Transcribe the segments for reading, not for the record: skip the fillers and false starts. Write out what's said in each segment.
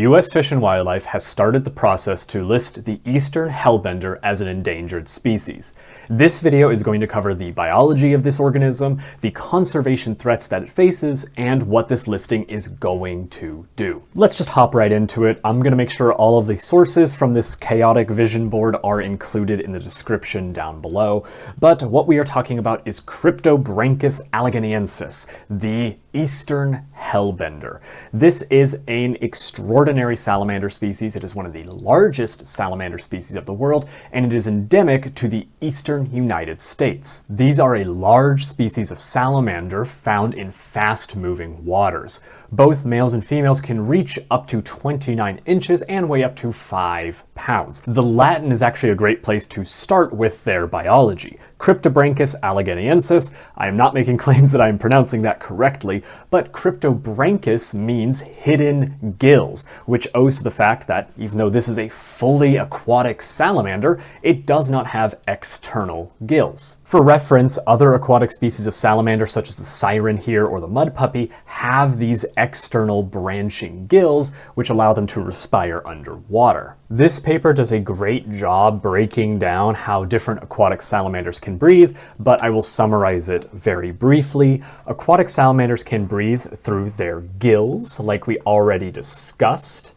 U.S. Fish and Wildlife has started the process to list the Eastern Hellbender as an endangered species. This video is going to cover the biology of this organism, the conservation threats that it faces, and what this listing is going to do. Let's just hop right into it. I'm going to make sure all of the sources from this chaotic vision board are included in the description down below, but what we are talking about is Cryptobranchus alleganiensis, the Eastern Hellbender. This is an extraordinary salamander species. It is one of the largest salamander species of the world, and it is endemic to the eastern United States. These are a large species of salamander found in fast-moving waters. Both males and females can reach up to 29 inches and weigh up to 5 pounds. The Latin is actually a great place to start with their biology. Cryptobranchus alleganiensis. I am not making claims that I am pronouncing that correctly, but Cryptobranchus means hidden gills, which owes to the fact that even though this is a fully aquatic salamander, it does not have external gills. For reference, other aquatic species of salamander, such as the siren here or the mud puppy, have these external branching gills, which allow them to respire underwater. This paper does a great job breaking down how different aquatic salamanders can breathe, but I will summarize it very briefly. Aquatic salamanders can breathe through their gills, like we already discussed.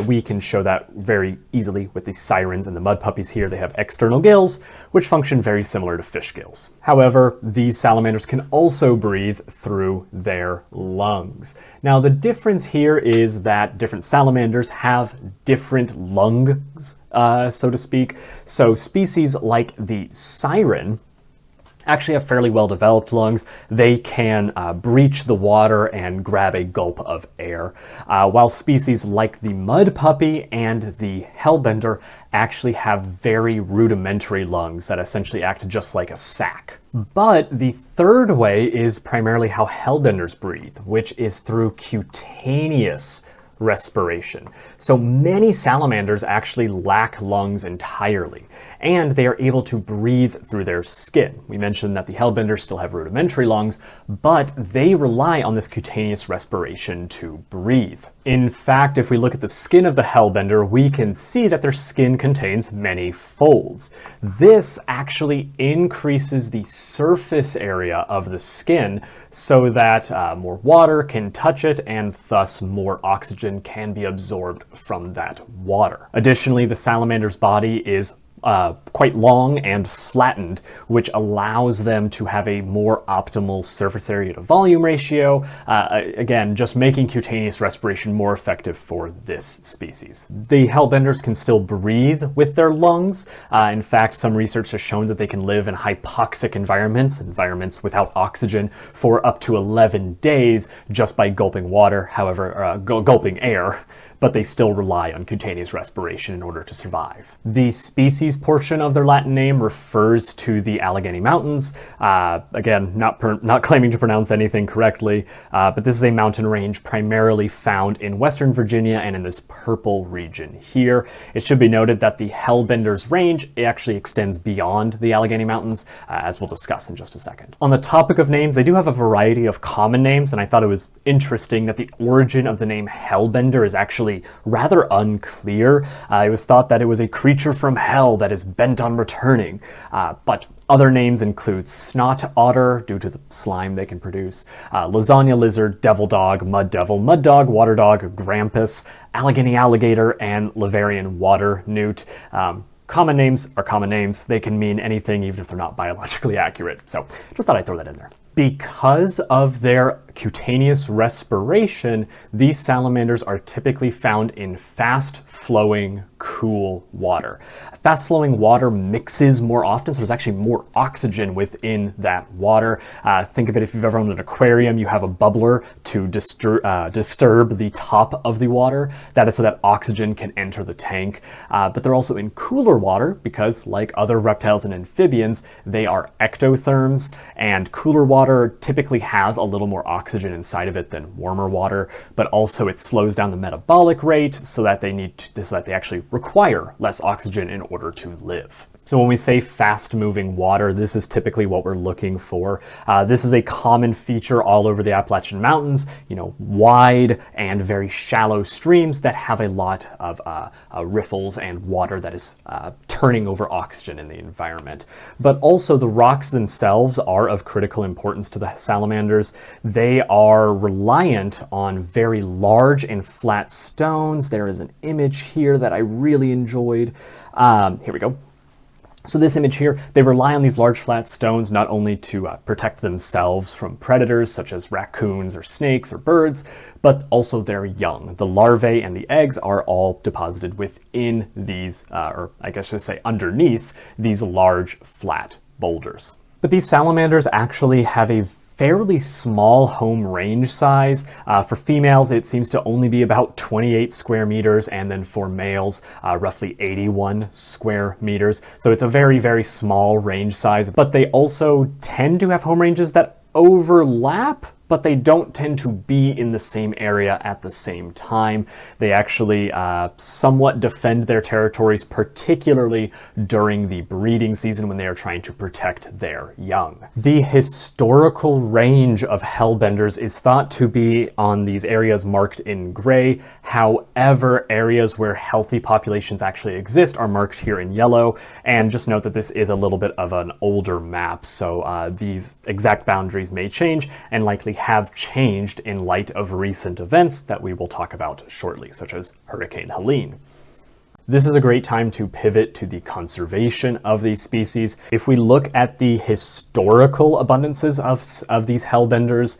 We can show that very easily with the sirens and the mud puppies here. They have external gills, which function very similar to fish gills. However, these salamanders can also breathe through their lungs. Now, the difference here is that different salamanders have different lungs, so to speak. So species like the siren actually have fairly well-developed lungs. They can breach the water and grab a gulp of air, while species like the mud puppy and the hellbender actually have very rudimentary lungs that essentially act just like a sac. But the third way is primarily how hellbenders breathe, which is through cutaneous respiration. So many salamanders actually lack lungs entirely, and they are able to breathe through their skin. We mentioned that the hellbenders still have rudimentary lungs, but they rely on this cutaneous respiration to breathe. In fact, if we look at the skin of the hellbender, we can see that their skin contains many folds. This actually increases the surface area of the skin so that more water can touch it, and thus more oxygen can be absorbed from that water. Additionally, the salamander's body is quite long and flattened, which allows them to have a more optimal surface area to volume ratio, again, just making cutaneous respiration more effective for this species. The hellbenders can still breathe with their lungs. In fact, some research has shown that they can live in hypoxic environments without oxygen for up to 11 days just by gulping water, gulping air, but they still rely on cutaneous respiration in order to survive. The species portion of their Latin name refers to the Allegheny Mountains. Again, not claiming to pronounce anything correctly, but this is a mountain range primarily found in Western Virginia and in this purple region here. It should be noted that the hellbender's range actually extends beyond the Allegheny Mountains, as we'll discuss in just a second. On the topic of names, they do have a variety of common names, and I thought it was interesting that the origin of the name hellbender is actually rather unclear. It was thought that it was a creature from hell that is bent on returning, but other names include snot otter, due to the slime they can produce, lasagna lizard, devil dog, mud dog, water dog, grampus, Allegheny alligator, and Laverian water newt. Common names are common names. They can mean anything, even if they're not biologically accurate. So just thought I'd throw that in there. Because of their cutaneous respiration, these salamanders are typically found in fast-flowing, cool water. Fast-flowing water mixes more often, so there's actually more oxygen within that water. Think of it, if you've ever owned an aquarium, you have a bubbler to disturb the top of the water. That is so that oxygen can enter the tank. But they're also in cooler water because, like other reptiles and amphibians, they are ectotherms, and cooler water typically has a little more oxygen inside of it than warmer water, but also it slows down the metabolic rate so that they actually require less oxygen in order to live. So when we say fast-moving water, this is typically what we're looking for. This is a common feature all over the Appalachian Mountains, wide and very shallow streams that have a lot of riffles and water that is turning over oxygen in the environment. But also the rocks themselves are of critical importance to the salamanders. They are reliant on very large and flat stones. There is an image here that I really enjoyed. Here we go. So this image here, they rely on these large flat stones not only to protect themselves from predators such as raccoons or snakes or birds, but also their young. The larvae and the eggs are all deposited within these, or I guess I should say underneath these large flat boulders. But these salamanders actually have a fairly small home range size. For females, it seems to only be about 28 square meters, and then for males, roughly 81 square meters. So it's a very, very small range size, but they also tend to have home ranges that overlap, but they don't tend to be in the same area at the same time. They actually somewhat defend their territories, particularly during the breeding season when they are trying to protect their young. The historical range of hellbenders is thought to be on these areas marked in gray. However, areas where healthy populations actually exist are marked here in yellow. And just note that this is a little bit of an older map, so these exact boundaries may change and likely have changed in light of recent events that we will talk about shortly, such as Hurricane Helene. This is a great time to pivot to the conservation of these species. If we look at the historical abundances of these hellbenders,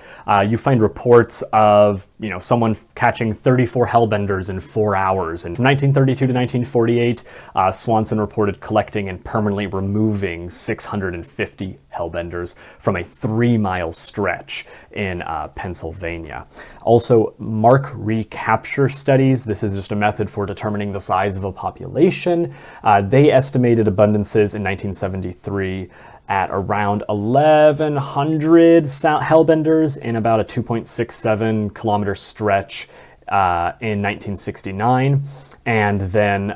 you find reports of someone catching 34 hellbenders in 4 hours. And from 1932 to 1948, Swanson reported collecting and permanently removing 650 hellbenders from a 3-mile stretch in Pennsylvania. Also, mark recapture studies. This is just a method for determining the size of a population. They estimated abundances in 1973 at around 1,100 hellbenders in about a 2.67 kilometer stretch in 1969. And then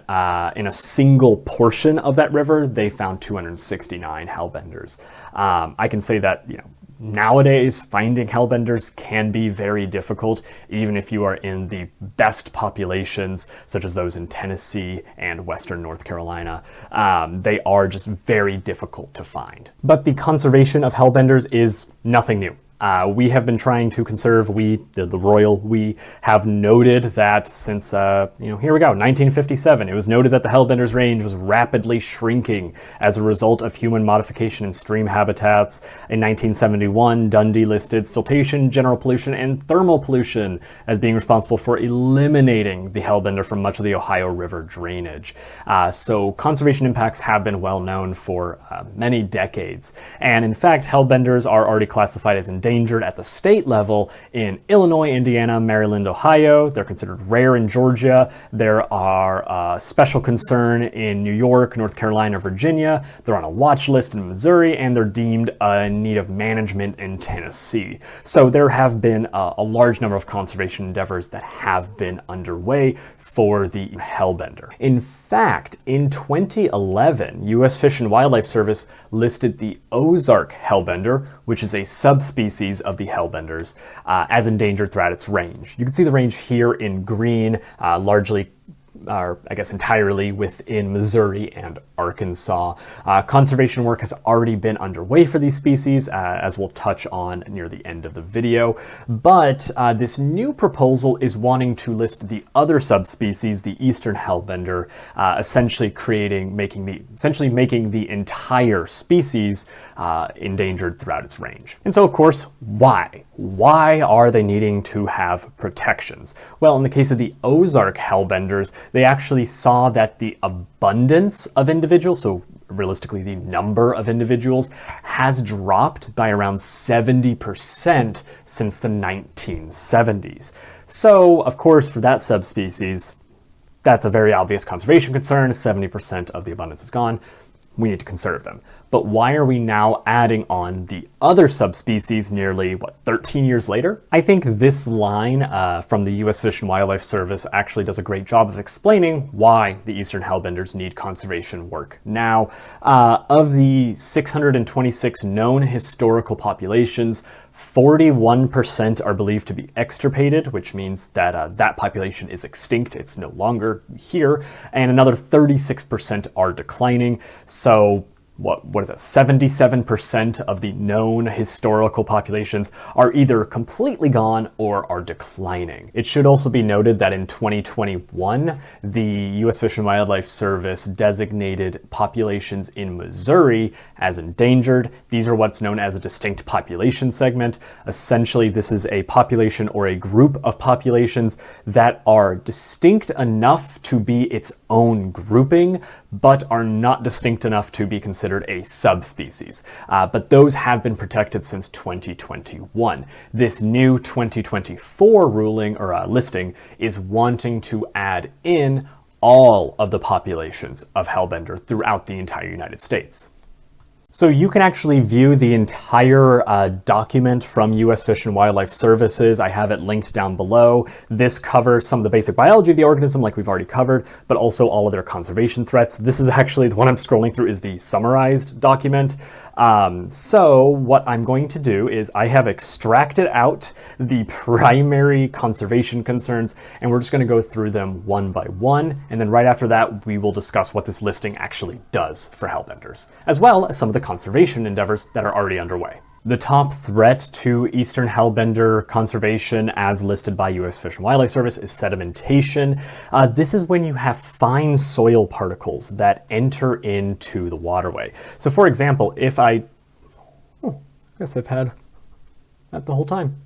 in a single portion of that river, they found 269 hellbenders. I can say that, nowadays finding hellbenders can be very difficult, even if you are in the best populations, such as those in Tennessee and Western North Carolina. They are just very difficult to find. But the conservation of hellbenders is nothing new. We have been trying to conserve, the royal we, have noted that since, here we go, 1957, it was noted that the hellbenders range was rapidly shrinking as a result of human modification in stream habitats. In 1971, Dundee listed siltation, general pollution, and thermal pollution as being responsible for eliminating the hellbender from much of the Ohio River drainage. So conservation impacts have been well known for many decades. And in fact, hellbenders are already classified as endangered at the state level in Illinois, Indiana, Maryland, Ohio. They're considered rare in Georgia. There are special concern in New York, North Carolina, Virginia. They're on a watch list in Missouri, and they're deemed in need of management in Tennessee. So there have been a large number of conservation endeavors that have been underway for the hellbender. In fact, in 2011, U.S. Fish and Wildlife Service listed the Ozark hellbender, which is a subspecies of the hellbenders, as endangered throughout its range. You can see the range here in green, largely, or I guess entirely within Missouri and Arkansas. Conservation work has already been underway for these species, as we'll touch on near the end of the video. But this new proposal is wanting to list the other subspecies, the Eastern Hellbender, essentially making the entire species endangered throughout its range. And so, of course, why? Why are they needing to have protections? Well, in the case of the Ozark hellbenders, they actually saw that the abundance of individuals, so realistically the number of individuals, has dropped by around 70% since the 1970s. So, of course, for that subspecies, that's a very obvious conservation concern. 70% of the abundance is gone. we need to conserve them. But why are we now adding on the other subspecies nearly, 13 years later? I think this line from the U.S. Fish and Wildlife Service actually does a great job of explaining why the Eastern Hellbenders need conservation work now. Of the 626 known historical populations, 41% are believed to be extirpated, which means that that population is extinct, it's no longer here, and another 36% are declining. So what is that? 77% of the known historical populations are either completely gone or are declining. It should also be noted that in 2021, the U.S. Fish and Wildlife Service designated populations in Missouri as endangered. These are what's known as a distinct population segment. Essentially, this is a population or a group of populations that are distinct enough to be its own grouping, but are not distinct enough to be considered a subspecies. But those have been protected since 2021. This new 2024 ruling or listing is wanting to add in all of the populations of Hellbender throughout the entire United States. So you can actually view the entire document from U.S. Fish and Wildlife Services. I have it linked down below. This covers some of the basic biology of the organism like we've already covered, but also all of their conservation threats. This is actually the one I'm scrolling through is the summarized document. So what I'm going to do is I have extracted out the primary conservation concerns, and we're just going to go through them one by one. And then right after that, we will discuss what this listing actually does for Hellbenders, as well as some of the conservation endeavors that are already underway. The top threat to Eastern Hellbender conservation as listed by U.S. Fish and Wildlife Service is sedimentation. This is when you have fine soil particles that enter into the waterway. So for example, if I guess I've had that the whole time.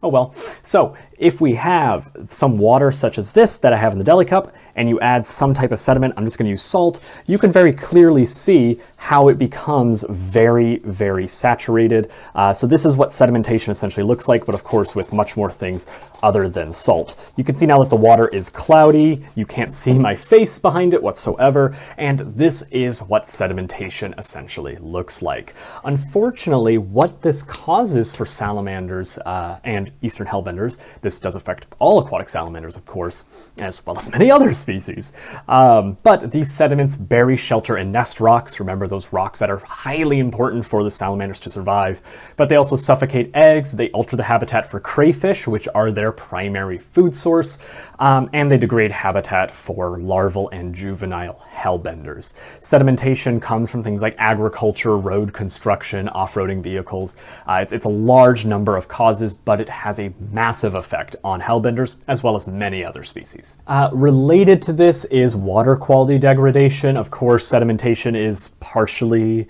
Oh well. So if we have some water such as this that I have in the deli cup and you add some type of sediment, I'm just going to use salt, you can very clearly see how it becomes very, very saturated. So this is what sedimentation essentially looks like, but of course with much more things other than salt. You can see now that the water is cloudy, you can't see my face behind it whatsoever, and this is what sedimentation essentially looks like. Unfortunately, what this causes for salamanders and Eastern Hellbenders, this does affect all aquatic salamanders, of course, as well as many other species. But these sediments bury shelter in nest rocks. Remember those rocks that are highly important for the salamanders to survive. But they also suffocate eggs, they alter the habitat for crayfish, which are their primary food source, and they degrade habitat for larval and juvenile hellbenders. Sedimentation comes from things like agriculture, road construction, off-roading vehicles. It's a large number of causes, but it has a massive effect on hellbenders as well as many other species. Related to this is water quality degradation. Of course, sedimentation is partially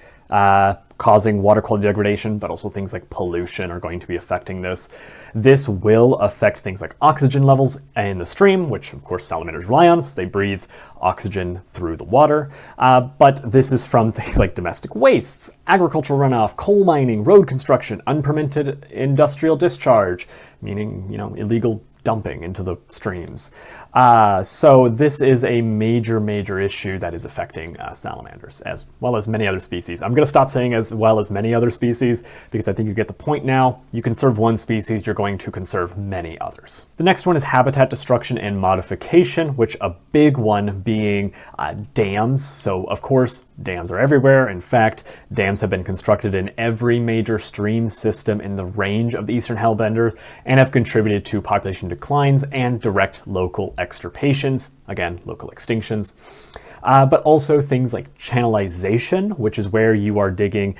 causing water quality degradation, but also things like pollution are going to be affecting this. This will affect things like oxygen levels in the stream, which of course salamanders rely on, so they breathe oxygen through the water. But this is from things like domestic wastes, agricultural runoff, coal mining, road construction, unpermitted industrial discharge, meaning, illegal dumping into the streams. So this is a major issue that is affecting salamanders as well as many other species. I'm going to stop saying as well as many other species because I think you get the point now. You conserve one species, you're going to conserve many others. The next one is habitat destruction and modification, which a big one being dams. So of course, dams are everywhere. In fact, dams have been constructed in every major stream system in the range of the Eastern Hellbender and have contributed to population declines and direct local extirpations, again, local extinctions. But also things like channelization, which is where you are digging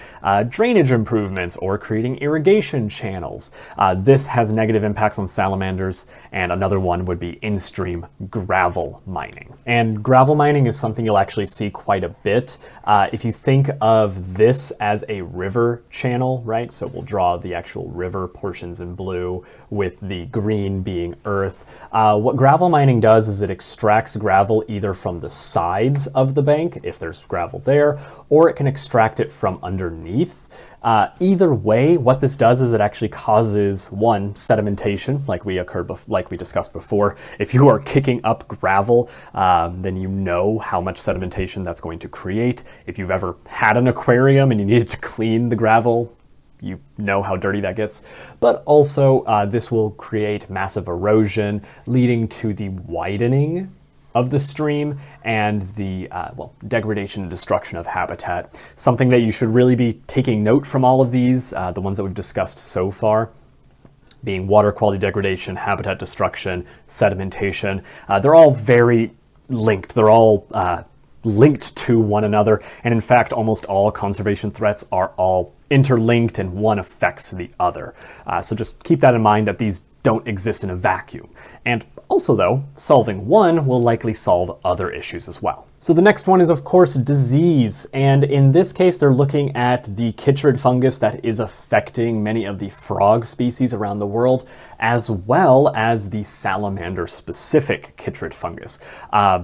drainage improvements or creating irrigation channels. This has negative impacts on salamanders, and another one would be in-stream gravel mining. And gravel mining is something you'll actually see quite a bit. If you think of this as a river channel, right? So we'll draw the actual river portions in blue with the green being earth. What gravel mining does is it extracts extracts gravel either from the sides of the bank, if there's gravel there, or it can extract it from underneath. Either way, what this does is it actually causes, one, sedimentation, like we discussed before. If you are kicking up gravel, then you know how much sedimentation that's going to create. If you've ever had an aquarium and you needed to clean the gravel, you know how dirty that gets. But also, this will create massive erosion, leading to the widening of the stream and the degradation and destruction of habitat. Something that you should really be taking note from all of these, the ones that we've discussed so far, being water quality degradation, habitat destruction, sedimentation. They're all very linked. They're all linked to one another. And in fact, almost all conservation threats are all interlinked and one affects the other. So just keep that in mind, that these don't exist in a vacuum. And also though, solving one will likely solve other issues as well. So the next one is of course disease. And in this case, they're looking at the Chytrid fungus that is affecting many of the frog species around the world, as well as the salamander specific Chytrid fungus. I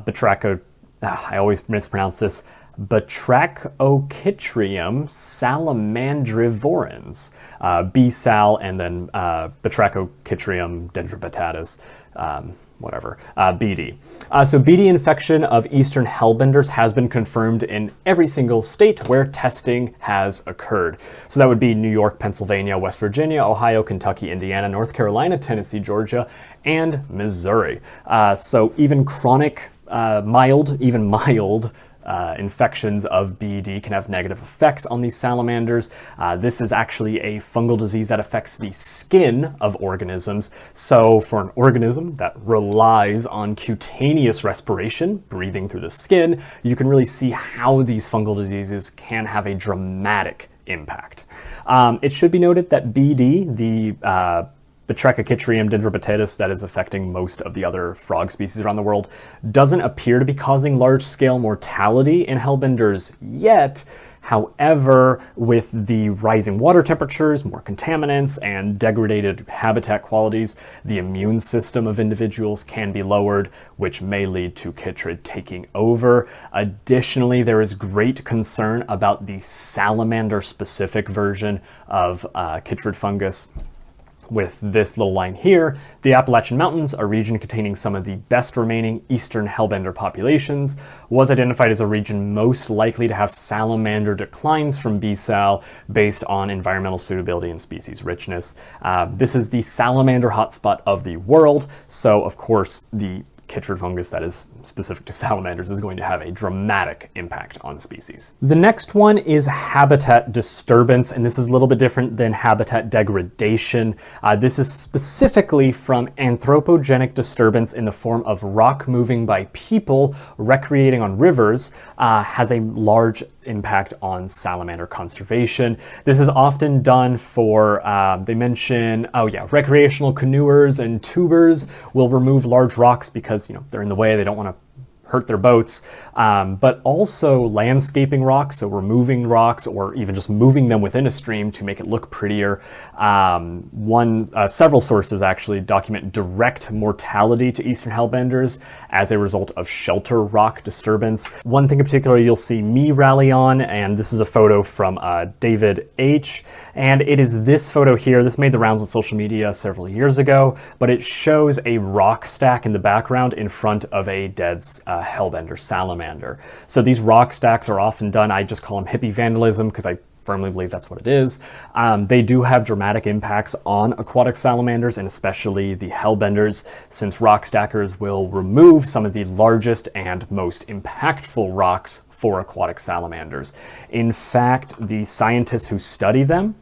always mispronounce this, Batrachochytrium salamandrivorans, B-sal, and then Batrachochytrium dendrobatatus, BD. So BD infection of Eastern Hellbenders has been confirmed in every single state where testing has occurred. So that would be New York, Pennsylvania, West Virginia, Ohio, Kentucky, Indiana, North Carolina, Tennessee, Georgia, and Missouri. So even chronic, mild infections of BD can have negative effects on these salamanders. This is actually a fungal disease that affects the skin of organisms. So for an organism that relies on cutaneous respiration, breathing through the skin, you can really see how these fungal diseases can have a dramatic impact. It should be noted that BD, the Batrachochytrium dendrobatatus that is affecting most of the other frog species around the world, doesn't appear to be causing large-scale mortality in hellbenders yet. However, with the rising water temperatures, more contaminants, and degraded habitat qualities, the immune system of individuals can be lowered, which may lead to Chytrid taking over. Additionally, there is great concern about the salamander-specific version of Chytrid fungus. With this little line here, the Appalachian Mountains, a region containing some of the best remaining Eastern Hellbender populations, was identified as a region most likely to have salamander declines from B-sal based on environmental suitability and species richness. This is the salamander hotspot of the world, so of course the Chytrid fungus that is specific to salamanders is going to have a dramatic impact on species. The next one is habitat disturbance, and this is a little bit different than habitat degradation. This is specifically from anthropogenic disturbance in the form of rock moving by people recreating on rivers, has a large impact on salamander conservation. This is often done for, they mention, recreational canoers and tubers will remove large rocks because, they're in the way, they don't want to hurt their boats, but also landscaping rocks, so removing rocks or even just moving them within a stream to make it look prettier. Several sources actually document direct mortality to Eastern Hellbenders as a result of shelter rock disturbance. One thing in particular you'll see me rally on, and this is a photo from David H., and it is this photo here. This made the rounds on social media several years ago, but it shows a rock stack in the background in front of a dead Hellbender salamander. So these rock stacks are often done, I just call them hippie vandalism because I firmly believe that's what it is. They do have dramatic impacts on aquatic salamanders and especially the Hellbenders, since rock stackers will remove some of the largest and most impactful rocks for aquatic salamanders. In fact, the scientists who study them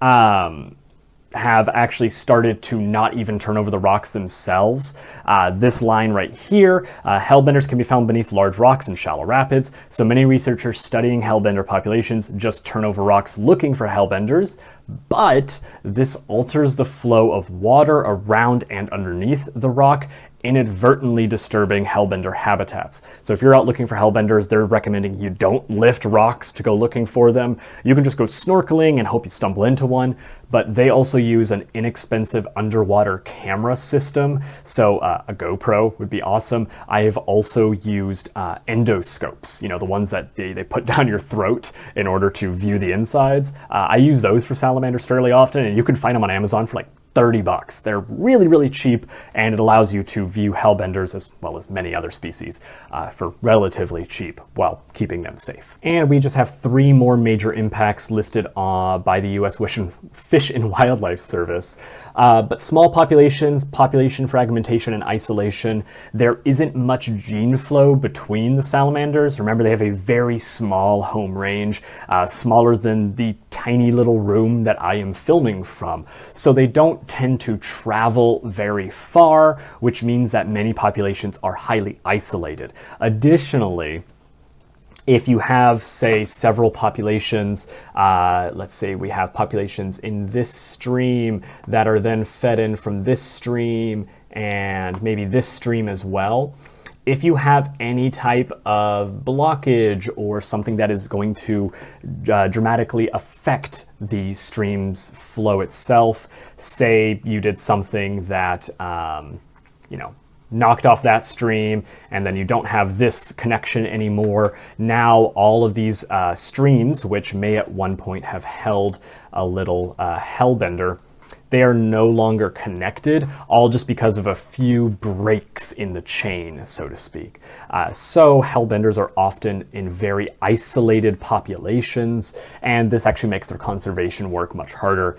have actually started to not even turn over the rocks themselves. This line right here, Hellbenders can be found beneath large rocks in shallow rapids, so many researchers studying Hellbender populations just turn over rocks looking for Hellbenders, but this alters the flow of water around and underneath the rock, inadvertently disturbing Hellbender habitats. So if you're out looking for Hellbenders, they're recommending you don't lift rocks to go looking for them. You can just go snorkeling and hope you stumble into one, but they also use an inexpensive underwater camera system. So a GoPro would be awesome. I have also used endoscopes, you know, the ones that they put down your throat in order to view the insides. I use those for salamanders fairly often, and you can find them on Amazon for like $30. They're really, really cheap, and it allows you to view Hellbenders as well as many other species for relatively cheap while keeping them safe. And we just have 3 more major impacts listed by the U.S. Fish and Wildlife Service. But small populations, population fragmentation and isolation, there isn't much gene flow between the salamanders. Remember, they have a very small home range, smaller than the tiny little room that I am filming from. So they don't tend to travel very far, which means that many populations are highly isolated. Additionally, if you have, say, several populations, let's say we have populations in this stream that are then fed in from this stream and maybe this stream as well, if you have any type of blockage or something that is going to dramatically affect the stream's flow itself, say you did something that, you know, knocked off that stream and then you don't have this connection anymore, now all of these streams, which may at one point have held a little Hellbender, they are no longer connected, all just because of a few breaks in the chain, so to speak. So Hellbenders are often in very isolated populations, and this actually makes their conservation work much harder.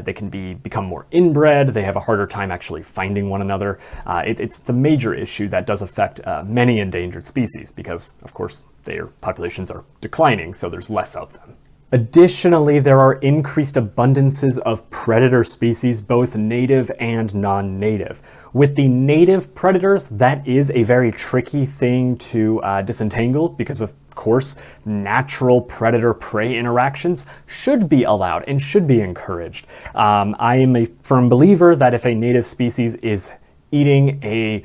They can become more inbred, they have a harder time actually finding one another. It's a major issue that does affect many endangered species because, of course, their populations are declining, so there's less of them. Additionally, there are increased abundances of predator species, both native and non-native. With the native predators, that is a very tricky thing to disentangle because, of course, natural predator-prey interactions should be allowed and should be encouraged. I am a firm believer that if a native species is eating a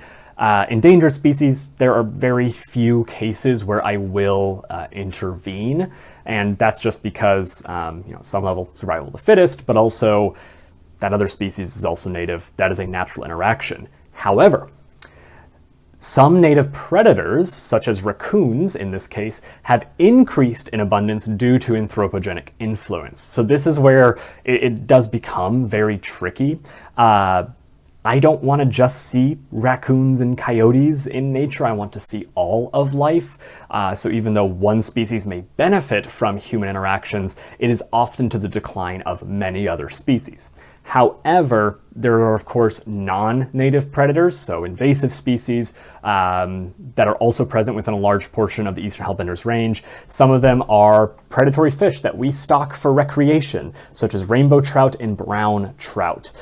endangered species, there are very few cases where I will intervene, and that's just because, you know, some level survival of the fittest, but also that other species is also native. That is a natural interaction. However, some native predators, such as raccoons in this case, have increased in abundance due to anthropogenic influence. So this is where it does become very tricky. I don't want to just see raccoons and coyotes in nature. I want to see all of life. So even though one species may benefit from human interactions, it is often to the decline of many other species. However, there are, of course, non-native predators, so invasive species that are also present within a large portion of the Eastern Hellbenders range. Some of them are predatory fish that we stock for recreation, such as rainbow trout and brown trout.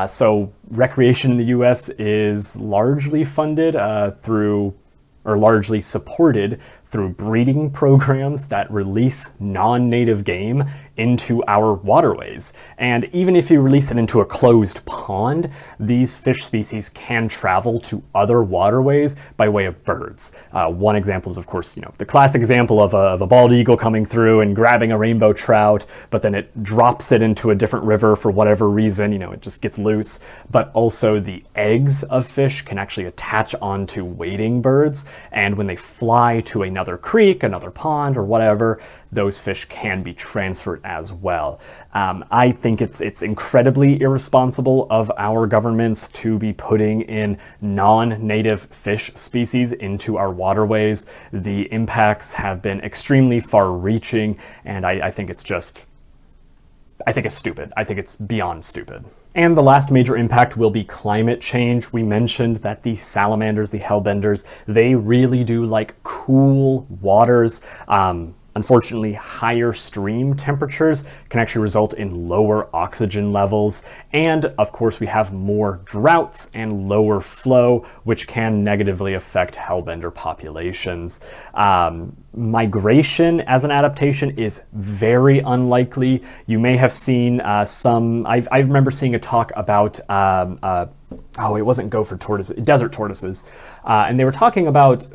So recreation in the US is largely funded largely supported through breeding programs that release non-native game into our waterways. And even if you release it into a closed pond, these fish species can travel to other waterways by way of birds. One example is, of course, you know, the classic example of a bald eagle coming through and grabbing a rainbow trout, but then it drops it into a different river for whatever reason, you know, it just gets loose. But also the eggs of fish can actually attach onto wading birds, and when they fly to another creek, another pond, or whatever, those fish can be transferred as well. I think it's incredibly irresponsible of our governments to be putting in non-native fish species into our waterways. The impacts have been extremely far-reaching, and I think it's just I think it's stupid. I think it's beyond stupid. And the last major impact will be climate change. We mentioned that the salamanders, the hellbenders, they really do like cool waters. Unfortunately, higher stream temperatures can actually result in lower oxygen levels, and of course we have more droughts and lower flow, which can negatively affect hellbender populations. Migration as an adaptation is very unlikely. You may have seen I remember seeing a talk about it wasn't gopher tortoises, desert tortoises, and they were talking about,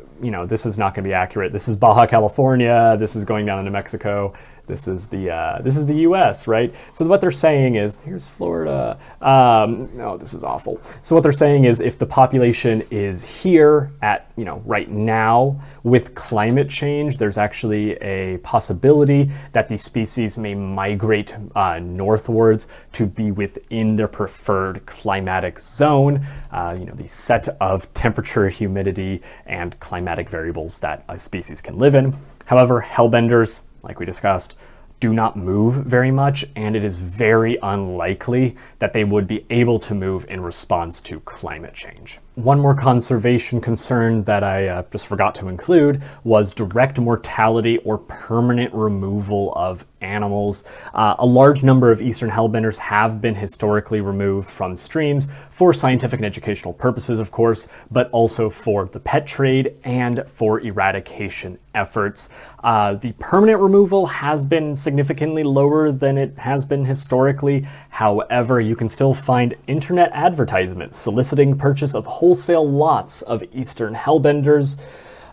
this is not going to be accurate. This is Baja California. This is going down into Mexico. This is the U.S., right? So what they're saying is, here's Florida. No, this is awful. So what they're saying is, if the population is here at, right now with climate change, there's actually a possibility that these species may migrate northwards to be within their preferred climatic zone. The set of temperature, humidity, and climatic variables that a species can live in. However, hellbenders, like we discussed, do not move very much, and it is very unlikely that they would be able to move in response to climate change. One more conservation concern that I just forgot to include was direct mortality or permanent removal of animals. A large number of Eastern Hellbenders have been historically removed from streams for scientific and educational purposes, of course, but also for the pet trade and for eradication efforts. The permanent removal has been significantly lower than it has been historically. However, you can still find internet advertisements soliciting purchase of wholesale lots of Eastern Hellbenders.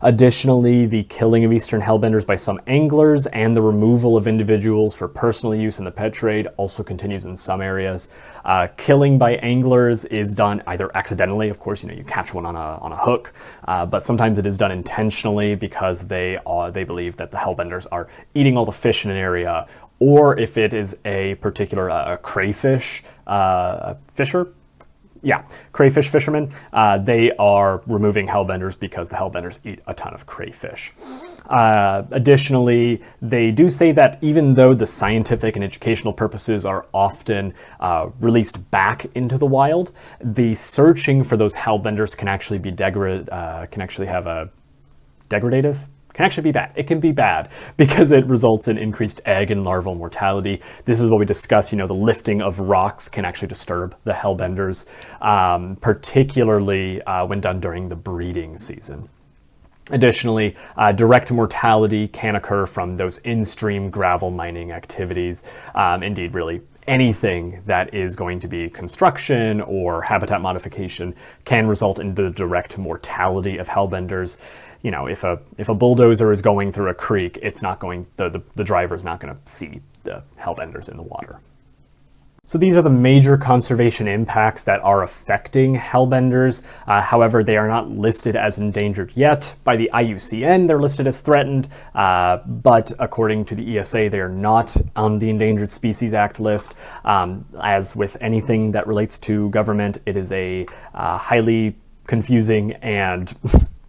Additionally, the killing of Eastern Hellbenders by some anglers and the removal of individuals for personal use in the pet trade also continues in some areas. Killing by anglers is done either accidentally, of course, you catch one on a hook, but sometimes it is done intentionally because they believe that the Hellbenders are eating all the fish in an area, or if it is a particular crayfish crayfish fishermen, they are removing hellbenders because the hellbenders eat a ton of crayfish. Additionally, they do say that even though the scientific and educational purposes are often released back into the wild, the searching for those hellbenders can actually be can actually be bad. It can be bad because it results in increased egg and larval mortality. This is what we discuss, the lifting of rocks can actually disturb the hellbenders, particularly when done during the breeding season. Additionally, direct mortality can occur from those in-stream gravel mining activities. Indeed, really anything that is going to be construction or habitat modification can result in the direct mortality of hellbenders. If a bulldozer is going through a creek, it's not going, the driver is not going to see the hellbenders in the water. So these are the major conservation impacts that are affecting hellbenders. However, they are not listed as endangered yet. By the IUCN, they're listed as threatened, but according to the ESA, they are not on the Endangered Species Act list. As with anything that relates to government, it is a highly confusing and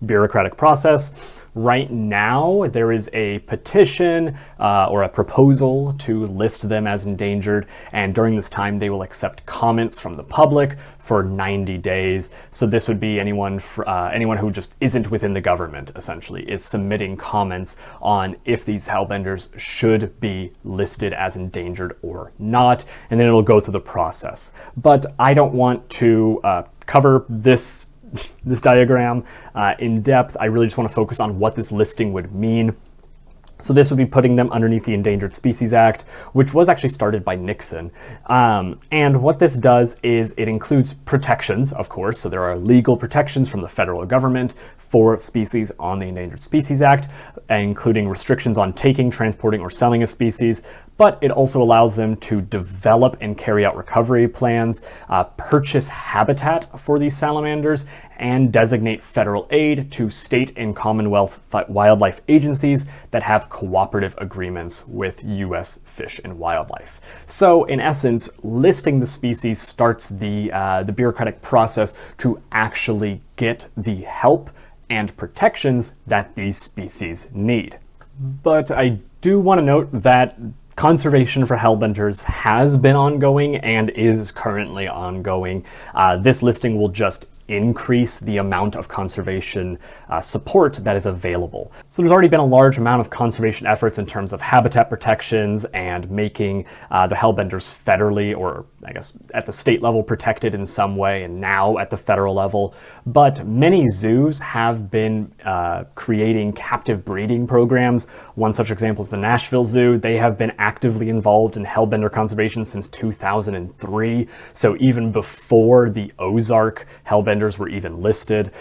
bureaucratic process. Right now, there is a petition or a proposal to list them as endangered, and during this time, they will accept comments from the public for 90 days. So this would be anyone who just isn't within the government, essentially, is submitting comments on if these hellbenders should be listed as endangered or not, and then it'll go through the process. But I don't want to cover this diagram in depth. I really just want to focus on what this listing would mean. So this would be putting them underneath the Endangered Species Act, which was actually started by Nixon. And what this does is it includes protections, of course. So there are legal protections from the federal government for species on the Endangered Species Act, including restrictions on taking, transporting, or selling a species. But it also allows them to develop and carry out recovery plans, purchase habitat for these salamanders, and designate federal aid to state and Commonwealth wildlife agencies that have cooperative agreements with U.S. Fish and Wildlife. So in essence, listing the species starts the bureaucratic process to actually get the help and protections that these species need. But I do want to note that conservation for hellbenders has been ongoing and is currently ongoing. This listing will just increase the amount of conservation support that is available. So there's already been a large amount of conservation efforts in terms of habitat protections and making the Hellbenders federally, or I guess at the state level, protected in some way, and now at the federal level. But many zoos have been creating captive breeding programs. One such example is the Nashville Zoo. They have been actively involved in Hellbender conservation since 2003. So even before the Ozark Hellbenders were even listed.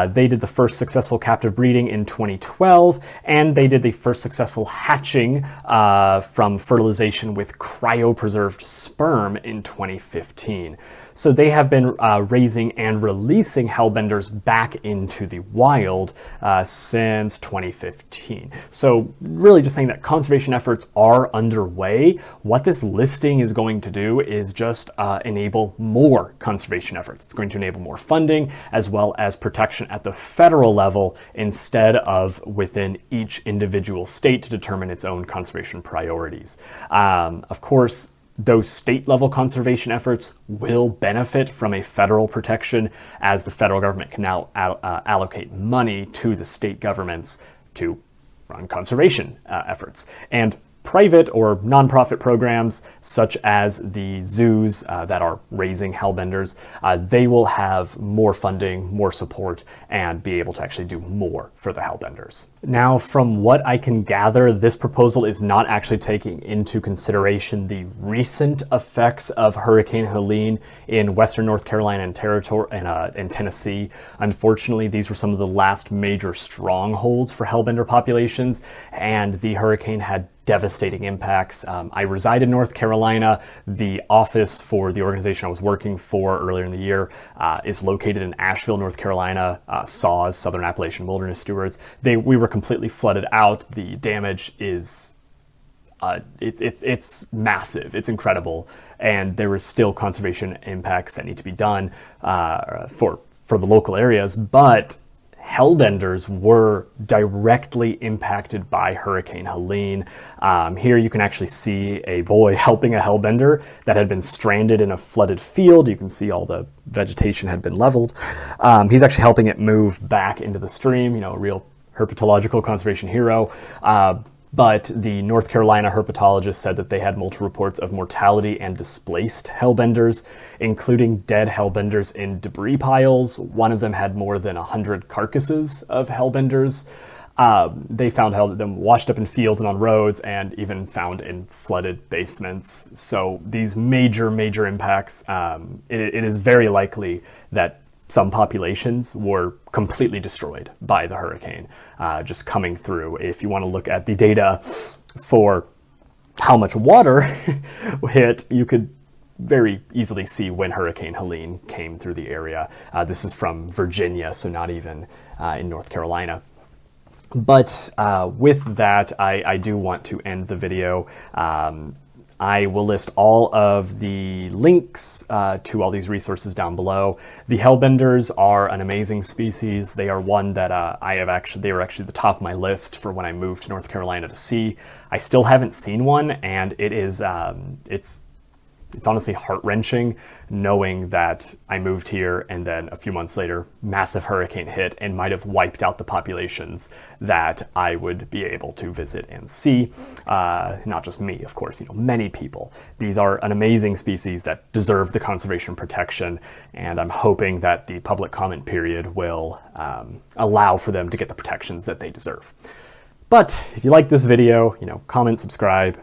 They did the first successful captive breeding in 2012, and they did the first successful hatching from fertilization with cryopreserved sperm in 2015. So they have been raising and releasing Hellbenders back into the wild since 2015. So really just saying that conservation efforts are underway. What this listing is going to do is just enable more conservation efforts. It's going to enable more funding as well as protection at the federal level instead of within each individual state to determine its own conservation priorities. Of course, those state level conservation efforts will benefit from a federal protection, as the federal government can now allocate money to the state governments to run conservation efforts. And private or nonprofit programs, such as the zoos that are raising Hellbenders, they will have more funding, more support, and be able to actually do more for the Hellbenders. Now, from what I can gather, this proposal is not actually taking into consideration the recent effects of Hurricane Helene in western North Carolina and Tennessee. Unfortunately, these were some of the last major strongholds for Hellbender populations, and the hurricane had devastating impacts. I reside in North Carolina. The office for the organization I was working for earlier in the year is located in Asheville, North Carolina. SAWS, Southern Appalachian Wilderness Stewards. We were completely flooded out. The damage is it's massive. It's incredible, and there is still conservation impacts that need to be done for the local areas, but Hellbenders were directly impacted by Hurricane Helene. Here you can actually see a boy helping a Hellbender that had been stranded in a flooded field. You can see all the vegetation had been leveled. He's actually helping it move back into the stream, you know, a real herpetological conservation hero. But the North Carolina herpetologist said that they had multiple reports of mortality and displaced Hellbenders, including dead Hellbenders in debris piles. One of them had more than 100 carcasses of Hellbenders. They found them washed up in fields and on roads, and even found in flooded basements. So these major impacts, it is very likely that some populations were completely destroyed by the hurricane just coming through. If you want to look at the data for how much water hit, you could very easily see when Hurricane Helene came through the area. This is from Virginia, so not even in North Carolina. But with that, I do want to end the video. I will list all of the links to all these resources down below. The Hellbenders are an amazing species. They are one that they were actually the top of my list for when I moved to North Carolina to see. I still haven't seen one, and it is it's honestly heart-wrenching knowing that I moved here and then a few months later, massive hurricane hit and might have wiped out the populations that I would be able to visit and see. Not just me, of course, you know, many people. These are an amazing species that deserve the conservation protection, and I'm hoping that the public comment period will allow for them to get the protections that they deserve. But if you like this video, you know, comment, subscribe,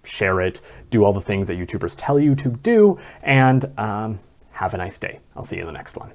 share it, do all the things that YouTubers tell you to do, and have a nice day. I'll see you in the next one.